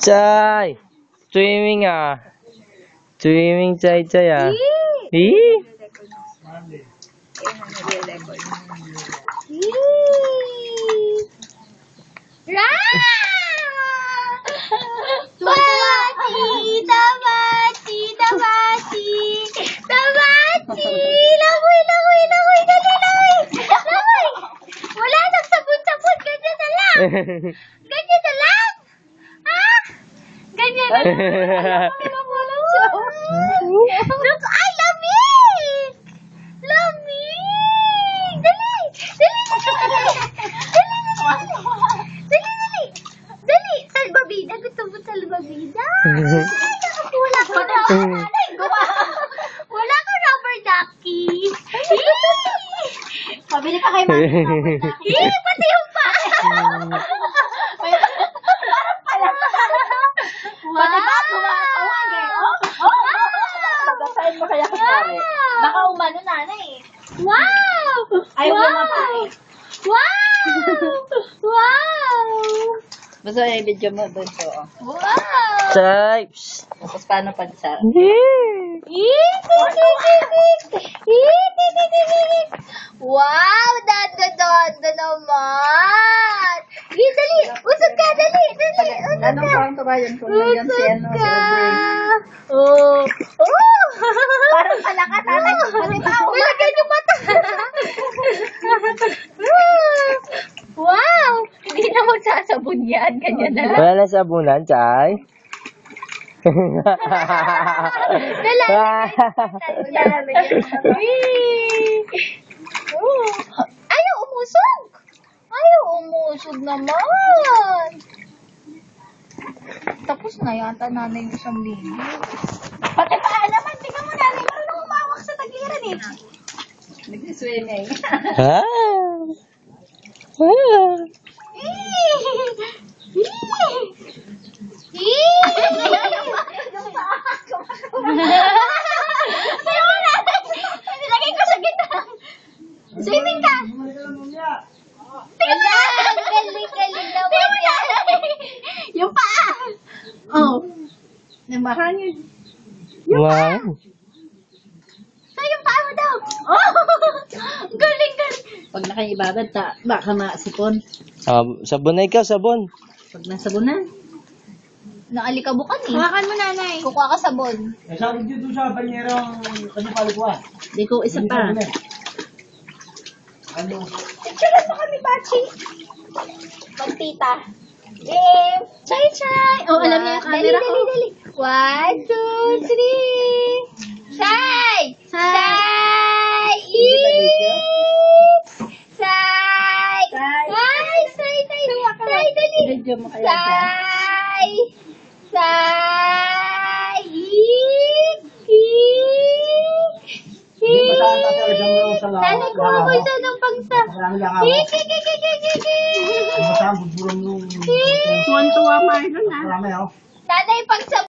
Chay! Swimming ah. Swimming, Chay, Chay ah. Eh? Lagoy, lagoy, lagoy, dali, lagoy. Lagoy. Wala nang sabon-sabon, ganyan na lang. Ganyan na lang. Ha? Ganyan na lang. Look, ay, lamig. Lamig. Dali. Dali, dali. Dali, dali. Dali, salbabida. Gusto mo salbabida? Ay, wala ko na. Wala ka rubber ducky. Pabili ka kay Mami rubber ducky. Pati yung pa. Parang pala. Pati ba? Kumakatawan eh. Pagkasain mo kaya kumpare. Baka umano nanay eh. Wow! Ayaw mo mapay. Wow! Wow! Basta yung video mo doon so. Wow! Chay! Tapos paano pagsa? Wow! Dada naman! Dali! Usod ka! Dali! Dali! Usod Anong ka! count ba yun? Kung nandiyan si ano, si Audrey. Oh! Oh! Parang malakas ata. Malagyan yung mata. Wow! Hindi na magsasabon yan. Ganyan na lang. Wala na sabunan, Chay. Ayaw umusog. Ayaw umusog naman. Tapos na yata nanay yung isang libo. Pati paa naman. Tingnan mo nanay. Marunong umawak sa tagiran eh. Nag-swimming. Ah. Ah. Nilagay ko sa gitna. Swimming ka. Galing naman yan. Yung paa. Oh. Namahangin. Wow. So yung paa mo daw. Oh. Galing. Pag nakaibabad ta, baka maasipon. Sabon na ikaw, sabon. Pag nasabunan. Naalikabukan eh. Hawakan mo nanay. Kukuha ka sabon. Sabi dito sa banyerang kasi palikuan. Di ko isa pa. Ano? Picture mo kami, Bachi. Magtita. Game. Chay. Oh, alam niya yung camera ko. Dali. 1, 2, 3. Chay. Chay. Chay. Chay, dali. Video mo kaya dyan. Chay. Basahan ka sa isang sa lawa. Nanay, kuha ko isa ng pangsa. Marami lang ako. Basahan, buburan nung... Tuwan-tuwa pa rin na. Marami ako. Nanay, pangsa